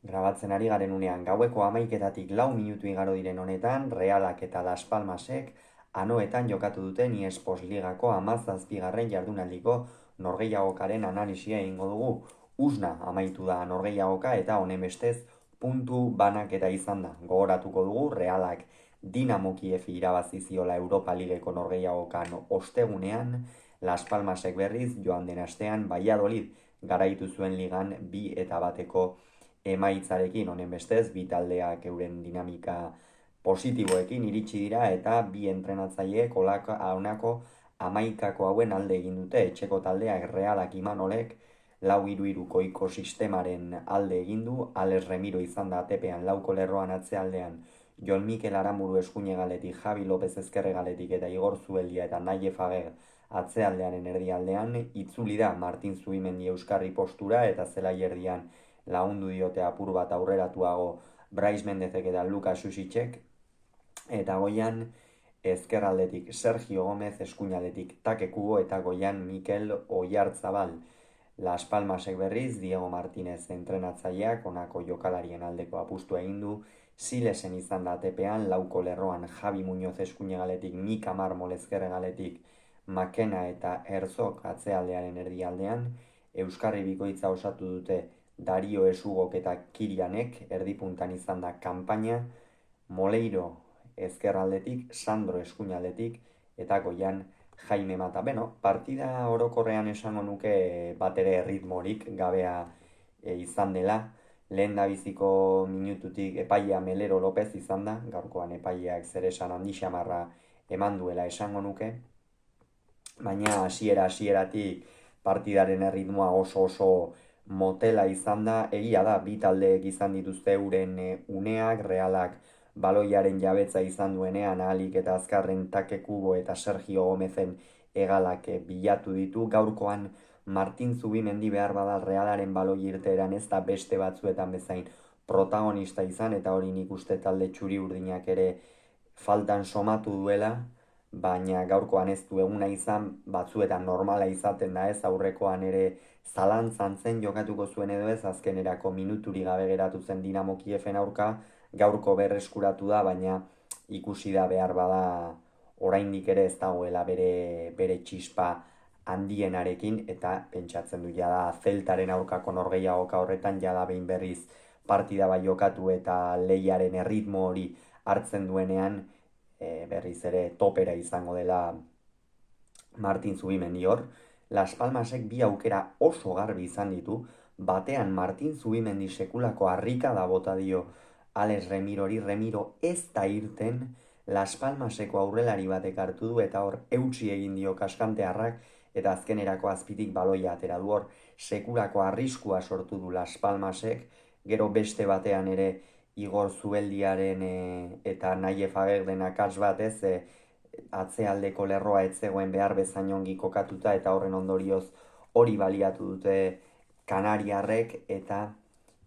Grabatzen ari garen unean gaueko 11:00 lau minutu igaro diren honetan, Realak eta Las Palmasek anoetan jokatu duten iESPOS Ligako 17. jardunaldiko norgehiagokaren analisia egingo dugu. Usna amaitu da norgehiagoka eta honen bestez puntu banaketa izan da. Gogoratuko dugu Realak Dinamo Kievi irabazi ziola Europa Ligeko norgehiagokan ostegunean, Las Palmasek berriz joan den astean Valladolid garaitu zuen ligan 2-1 emaitzarekin. Honen bestez, bi taldeak euren dinamika positiboekin iritsi dira eta bi entrenatzaileek honako 11 hauen alde egin dute. Etxeko taldeak Realak Imanolek 4-3-3ko sistemaren alde egin du. Alex Remiro izan da atepean lauko lerroan atzealdean, Jon Mikel Aramuru eskuine galetik, Javi López ezkerre galetik eta Igor Zubeldia eta Naye Fager atzealdearen erdialdean. Itzuli da Martin Zubimendi euskarri postura eta zelai erdian lagundu diote apur bat aurreratuago Brais Mendezek eta Lukas Susicek. Eta goian ezkerraldetik Sergio Gómez, eskuinaldetik Take Kubo eta goian Mikel Oyarzabal. Las Palmasek berriz Diego Martínez entrenatzaileak honako jokalarien aldeko apustua egin du. Silesen izan da atepean, lauko lerroan Javi Muñoz eskuine galetik, Mika Marmol ezkerre galetik, Makena eta Herzog atzealdearen erdialdean. Euskarri bikoitza osatu dute Dario Esugok eta Kirianek, erdipuntan izan da kanpaina, Moleiro ezkerraldetik, Sandro eskuinaldetik eta goian Jaime Mata. Partida orokorrean esango nuke bat ere ritmorik gabea izan dela. Lehen da biziko minututik epaia Melero López izan da, gaurkoan epaiak zer esan handi xamarra eman duela esango nuke. Baina hasieratik partidaren erritmoa oso motela izan da. Egia da, bi taldeek izan dituzte euren uneak, Realak baloiaren jabetza izan duenean ahalik eta azkarren Take Kubo eta Sergio Gómezen hegalak bilatu ditu. Gaurkoan Martin Zubimendi behar bada Realaren baloi irteeran ez da beste batzuetan bezain protagonista izan, eta hori nik uste talde txuri urdinak ere faltan somatu duela, baina gaurkoan ez du eguna izan, batzuetan normala izaten da ez, aurrekoan ere zalantzan zen jokatuko zuen edo ez, azkenerako minuturi gabe geratu zen Dinamo Kieven aurka. Gaurko berreskuratu da, baina ikusi da behar bada oraindik ere ez dagoela bere txispa handienarekin, eta pentsatzen du jada Zeltaren aurkako norgehiagoka horretan jada behin berriz partida bai jokatu eta lehiaren erritmo hori hartzen duenean berriz ere topera izango dela Martin Zubimendi hor. Las Palmasek bi aukera oso garbi izan ditu, batean Martin Zubimendi sekulako harrika da bota dio Alex Remirori. Remiro ez da irten, Las Palmaseko aurrelari batek hartu du eta hor eutsi egin dio kaskantearrak, eta azkenerako azpitik baloia atera du. Hor sekulako arriskua sortu du Las Palmasek. Gero beste batean ere Igor Zubeldiaren eta Naye Fager den akats batez atzealdeko lerroa ez zegoen behar bezain ongi kokatuta, eta horren ondorioz hori baliatu dute kanariarrek eta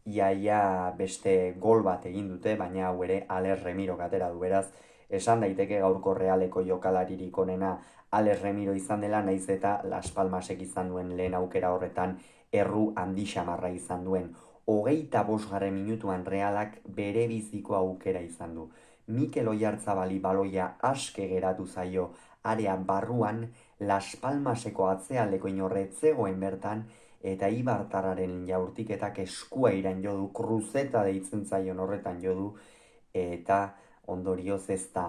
iaia beste gol bat egin dute, baina hau ere Alex Remiro atera du. Beraz, esan daiteke gaurko Realeko jokalaririk onena Alex Remiro izan dela, naiz eta Las Palmasek izan duen lehen aukera horretan erru handi xamarra izan duen. 25. minutuan Realak bere biziko aukera izan du. Mikel Oyarzabali baloia aske geratu zaio area barruan, Las Palmaseko atzealdeko inorretzegoen bertan, eta Ibartararen jaurtiketak eskua iran jodu, kruzeta deitzen zaion horretan jodu, eta ondorioz ez da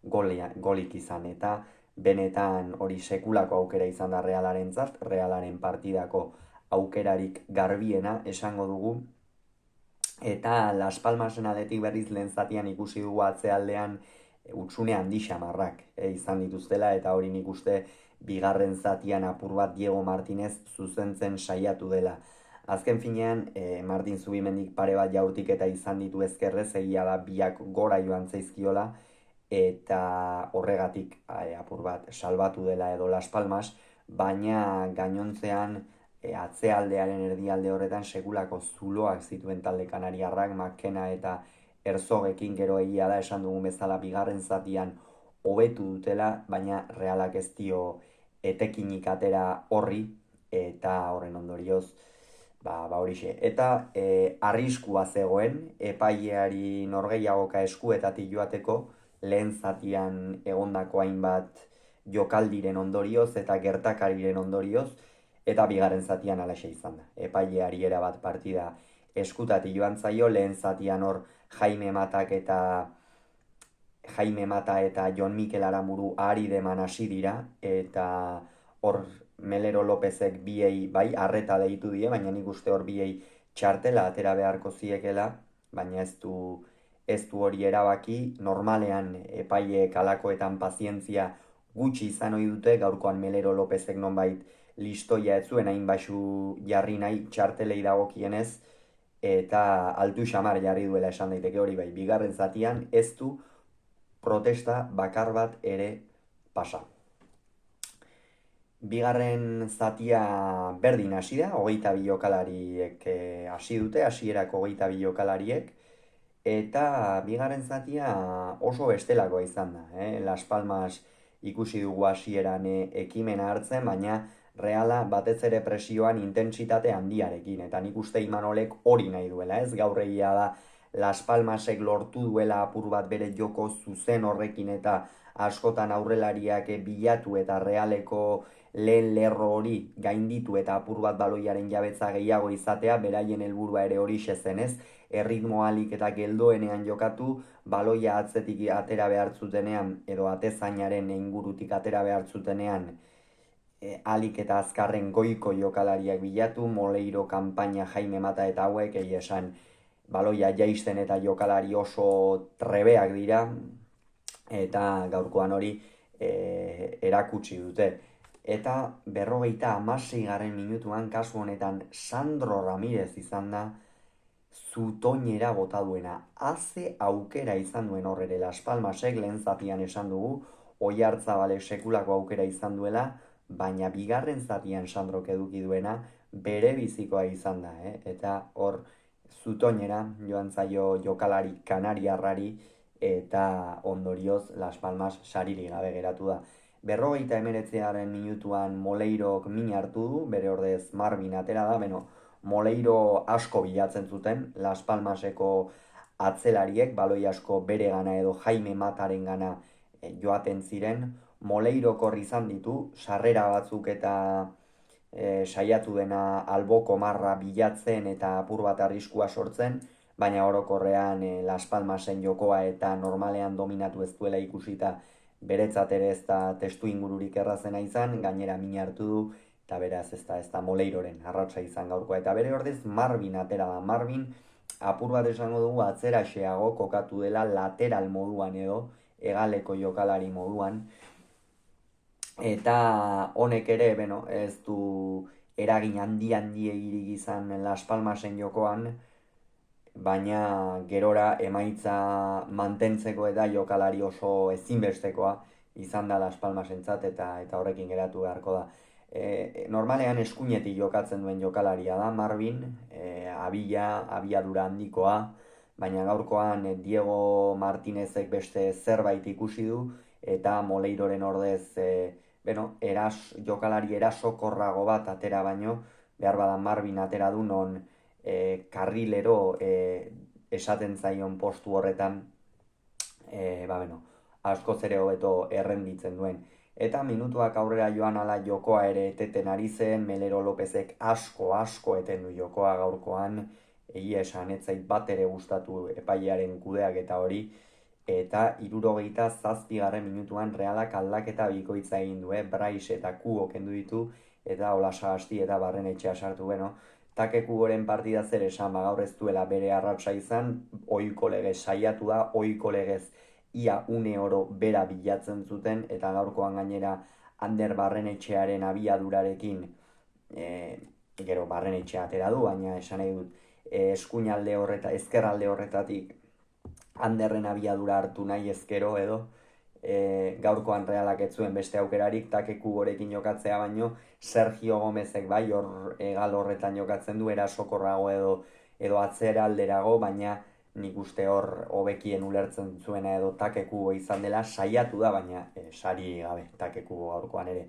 golik izan, eta benetan hori sekulako aukera izan da Realarentzat, Realaren partidako aukerarik garbiena esango dugu. Eta Las Palmasen aldetik berriz lehen zatian ikusi dugu atzealdean utzune handi xamarrak izan dituztela, eta hori nik uste bigarren zatian apur bat Diego Martínez zuzentzen saiatu dela. Azken finean, Martin Zubimendik pare bat jaurtik eta izan ditu ezkerrez, egia da biak gora joan zaizkiola, eta horregatik apur bat salbatu dela edo Las Palmas, baina gainontzean atzealdearen erdialde horretan sekulako zuloak zituen talde kanariarrak, Makena eta Herzogekin. Gero egia da esan dugun bezala bigarren zatian hobetu dutela, baina Realak ez dio etekinik atera horri, eta horren ondorioz horixe. Eta arriskua zegoen, epaileari norgehiagoka eskuetatik joateko, lehen zatian egondako hainbat jokaldiren ondorioz eta gertakariren ondorioz, eta bigarren zatian alaxe izan da. Epaileari erabat partida eskutatik joan zaio, lehen zatian hor Jaime Mata eta Jon Mikel Aramuru ari deman hasi dira, eta hor Melero Lopezek biei bai arreta deitu die, baina nik uste hor biei txartela atera beharko ziekela, baina ez du hori erabaki. Normalean epaileek halakoetan pazientzia gutxi izan ohi dute, gaurkoan Melero Lopezek nonbait listoia ez zuen hain baxu jarri nahi txartelei dagokienez, eta altu xamar jarri duela esan daiteke hori bai. Bigarren zatian ez du protesta bakar bat ere pasa. Bigarren zatia berdin hasi da, 22 jokalariek hasi dute, hasierako 22 jokalariek, eta bigarren zatia oso bestelakoa izan da. Las Palmas ikusi dugu hasieran ekimena hartzen, baina Reala batez ere presioan intentsitate handiarekin, eta nik uste Imanolek hori nahi duela, ez gaur egia da Las Palmasek lortu duela apur bat bere joko zuzen horrekin eta askotan aurrelariak bilatu eta Realeko lehen lerro hori gainditu eta apur bat baloiaren jabetza gehiago izatea, beraien helburua ere hori zenez, erritmo alik eta geldoenean jokatu, baloia atzetik atera behartzutenean edo atezainaren ingurutik atera behartzutenean alik eta azkarren goiko jokalariak bilatu, Moleiro, Kanpaina, Jaime Mata eta hauek esan baloia jaisten eta jokalari oso trebeak dira, eta gaurkoan hori erakutsi dute. Eta 56. minutuan kasu honetan Sandro Ramirez izan da zutoinera bota duena. Haze aukera izan duen horrere Las Palmasek, lehen zatian esan dugu, Oiartzabal sekulako aukera izan duela, baina bigarren zatian Sandrok eduki duena bere bizikoa izan da, eta hor zutoinera joan zaio jokalari kanariarrari, eta ondorioz Las Palmas saririk gabe geratu da. 59. minutuan Moleirok min hartu du, bere ordez Marvin atera da, Moleiro asko bilatzen zuten, Las Palmaseko atzelariek, baloi asko bere gana edo Jaime Mataren gana joaten ziren. Moleirok hor izan ditu, sarrera batzuk eta saiatu dena alboko marra bilatzen eta apur bat arriskua sortzen, baina orokorrean Las Palmasen jokoa eta normalean dominatu ez duela ikusita beretzat ere ez da testu ingururik errazena izan, gainera min hartu du, eta beraz ez da Moleiroren arratsa izan gaurkoa. Eta bere ordez Marvin atera da. Marvin apur bat esango dugu atzeraxeago kokatu dela lateral moduan edo hegaleko jokalari moduan, eta honek ere ez du eragin handi egirik izan Las Palmasen jokoan, baina gerora emaitza mantentzeko eta jokalari oso ezinbestekoa izan da Las Palmasentzat, eta horrekin geratu beharko da. Normalean eskuinetik jokatzen duen jokalaria da Marvin, abiadura handikoa, baina gaurkoan Diego Martinezek beste zerbait ikusi du, eta Moleiroren ordez jokalari erasokorrago bat atera baino, behar bada Marvin atera du non karrilero esaten zaion postu horretan askoz ere hobeto errenditzen duen. Eta minutuak aurrera joan ala jokoa ere eteten ari zen, Melero Lopezek asko eten du jokoa gaurkoan, egia esan ez zait bat ere gustatu epailearen kudeak eta hori, eta 67. minutuan Realak aldaketa bikoitza egin du, Brais eta Kubo kendu ditu, eta Olasa Asti eta Barrenetxea sartu, Take Kuboren partida zer esan, gaur ez duela bere arratsa izan, ohiko legez saiatu da, ohiko legez ia une oro bera bilatzen zuten, eta gaurkoan gainera Ander Barrenetxearen abiadurarekin, gero Barrenetxea atera du, baina esan nahi dut, eskuinalde ezkerralde horretatik Anderren abiadura hartu nahi ezkero edo, gaurkoan Realak ez zuen beste aukerarik Take Kuborekin jokatzea baino, Sergio Gomezek bai hor egal horretan jokatzen du, erasokorrago edo atzera alderago, baina nik uste hor hobekien ulertzen zuena edo Take Kubo izan dela, saiatu da, baina sari gabe Take Kubo gaurkoan ere.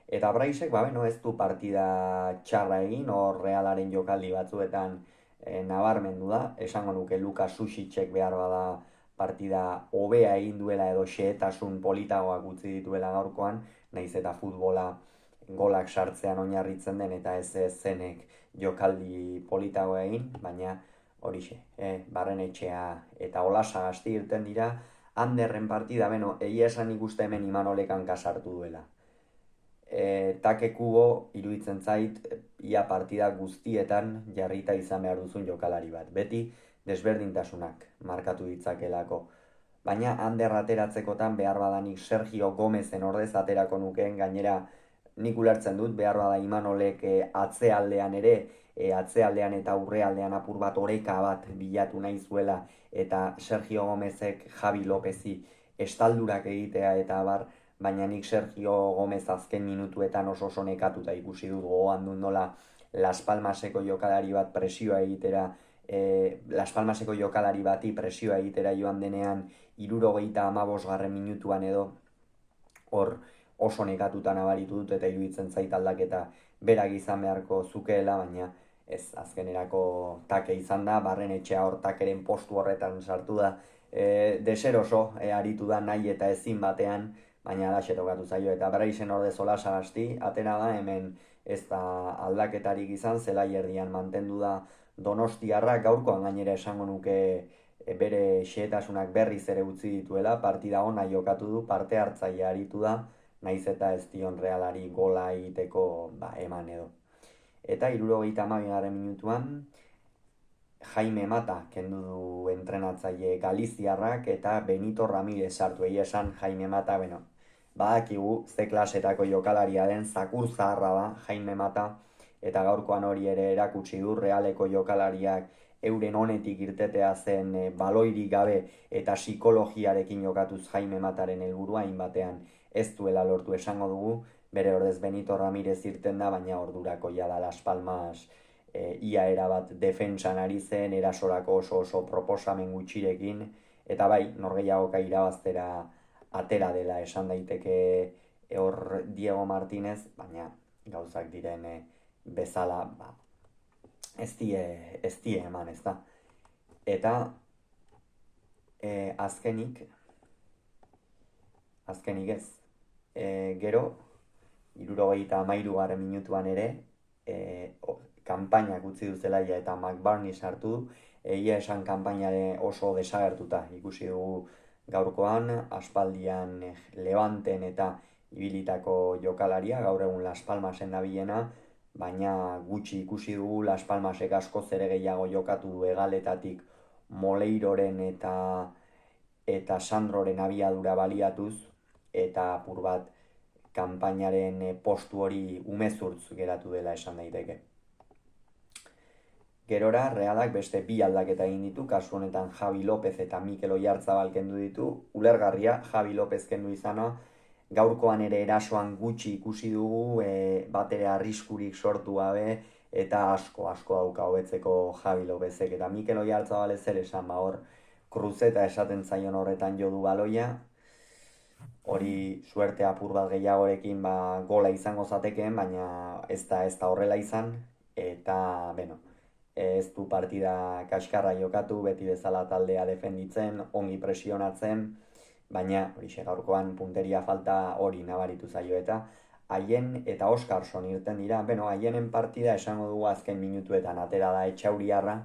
Eta Braisek, ez du partida txarra egin, hor Realaren jokaldi batzuetan nabarmendu da, esango nuke Luka Susicek behar bada partida hobea egin duela edo xehetasun politagoak utzi dituela gaurkoan, nahiz eta futbola golak sartzean oinarritzen den eta ez zenek jokaldi politagoa egin, baina horixe, Barrenetxea eta Olasagasti irten dira. Anderren partida, egia esan ikuste hemen Imanolek hanka sartu duela. Take Kubo iruditzen zait ia partida guztietan jarrita izan behar duzun jokalari bat. Beti desberdintasunak markatu ditzakelako. Baina Ander ateratzekotan behar badanik Sergio Gomezen ordez aterako nukeen, gainera nik ulertzen dut behar bada Imanolek atzealdean ere, atzealdean eta aurrealdean apur bat oreka bat bilatu nahi zuela, eta Sergio Gomezek Javi Lopezi estaldurak egitea eta bar, baina nik Sergio Gomez azken minutuetan oso nekatuta ikusi dut, gogoan dut nola Las Palmaseko jokalari bat presioa egitera, Las Palmaseko jokalari bati presioa egitera joan denean 75. minutuan edo, hor oso nekatuta nabaritu dut eta iruditzen zait aldaketa berak izan beharko zukeela, baina ez, azkenerako Take izan da, Barrenetxea hor Takeren postu horretan sartu da, deseroso aritu da nahi eta ezin batean, baina da tokatu zaio, eta Braisen ordez Olasagasti atera da, hemen ez da aldaketarik izan, zelai erdian mantendu da Donostiarrak, gaurkoan gainera esango nuke bere xehetasunak berriz ere utzi dituela, partida ona jokatu du, parte hartzaile aritu da, nahiz eta ez dion Realari gola egiteko eman edo. Eta 72. minutuan Jaime Mata kendu du entrenatzaile Galiziarrak eta Benito Ramirez sartu. Egia esan Jaime Mata, badakigu ze klasetako jokalaria den, zakur zaharra da Jaime Mata, eta gaurkoan hori ere erakutsi du. Realeko jokalariak euren honetik irtetea zen baloirik gabe eta psikologiarekin jokatuz Jaime Mataren helburua, hainbatean ez duela lortu esango dugu. Bere ordez Benito Ramirez irten da, baina ordurako da Las Palmas ia erabat defentsan ari zen, erasorako oso proposamen gutxirekin, eta norgehiagoka irabaztera atera dela esan daiteke hor Diego Martínez, baina gauzak diren bezala ez die eman, ez da. Eta azkenik ez, gero 73. minutuan ere kanpainak utzi du Zelaia eta McBurney sartu du. Egia esan kanpainare oso desagertuta ikusi dugu gaurkoan, aspaldian Levanten eta ibilitako jokalaria, gaur egun Las Palmasen dabilena, baina gutxi ikusi dugu. Las Palmasek askoz ere gehiago jokatu du hegaletatik Moleiroren eta Sandroren abiadura baliatuz, eta apur bat kanpainaren postu hori umezurtz geratu dela esan daiteke. Gerora, Realak beste bi aldaketa egin ditu, kasu honetan Javi Lopez eta Mikel Oyarzabal kendu ditu. Ulergarria, Javi Lopez kendu izana, gaurkoan ere erasoan gutxi ikusi dugu, bat ere arriskurik sortu gabe, eta asko dauka hobetzeko Javi Lopezek. Eta Mikel Oyarzabal ez ere esan, hor kruzeta esaten zaion horretan jo du baloia, hori suerte apur bat gehiagorekin gola izango zatekeen, baina ez da horrela izan, eta ez du partida kaskarra jokatu, beti bezala taldea defenditzen, ongi presionatzen, baina horixe gaurkoan punteria falta hori nabaritu zaio, eta Haien eta Oskarson irten dira. Haienen partida esango dugu azken minutuetan atera da Etxauriarra,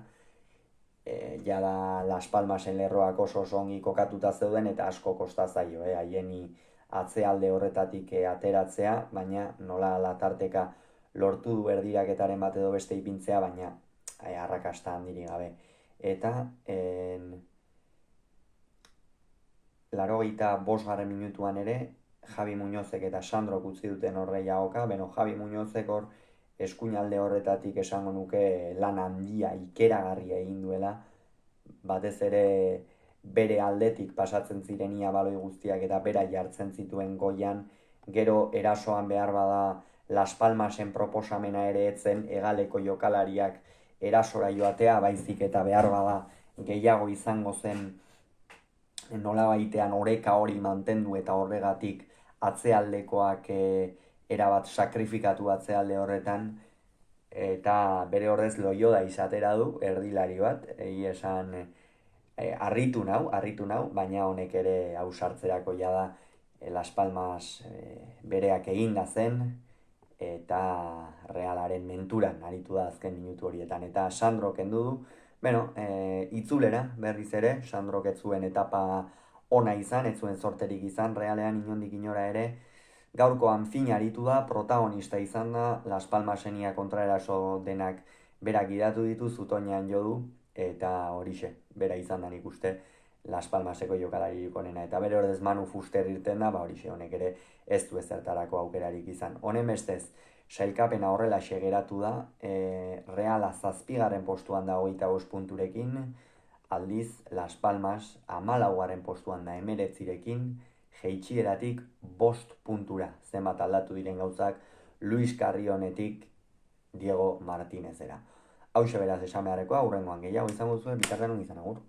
jada Las Palmasen lerroak oso ongi kokatuta zeuden eta asko kosta zaio, haieni atzealde horretatik ateratzea, baina nola latarteka lortu du erdiraketaren bat edo beste ipintzea, baina arrakasta handirik gabe. Eta 85. minutuan ere Javi Muñozek eta Sandrok utzi duten horreiagoka. Javi Muñozek hor eskuinalde horretatik esango nuke lan handia ikeragarria egin duela, batez ere bere aldetik pasatzen ziren ia baloi guztiak eta bera jartzen zituen goian. Gero erasoan behar bada Las Palmasen proposamena ere etzen hegaleko jokalariak erasora joatea, baizik eta behar bada gehiago izango zen nola baitean oreka hori mantendu eta horregatik atzealdekoak erabat sakrifikatu atzealde horretan, eta bere horrez Loyoda izatera du, erdilari bat, esan harritu nau, baina honek ere ausartzerako jada Las Palmas bereak eginda zen, eta Realaren menturan aritu da azken minutu horietan, eta Sandro kendu du, itzulera berriz ere, Sandrok ez zuen etapa ona izan, ez zuen sorterik izan, Realean inondik inora ere, gaurkoan fin aritu da, protagonista izan da, Las Palmasenia kontraeraso denak berak gidatu ditu, zutoinean jo du, eta horixe, bera izan da nik uste, Las Palmaseko jokalaririk onena, eta bere ordez Manu Fuster irten da, horixe, honek ere ez du ezertarako aukerarik izan. Honen bestez, sailkapena horrela geratu da, Reala 7. postuan da 25 punturekin, aldiz Las Palmas 14. postuan da 19rekin, jeitsieratik 5 puntura, zenbat aldatu diren gauzak, Luis Carrionetik Diego Martinezera. Hauxe beraz esan beharrekoa, hurrengoan gehiago izango zuen, bitartean izan agur.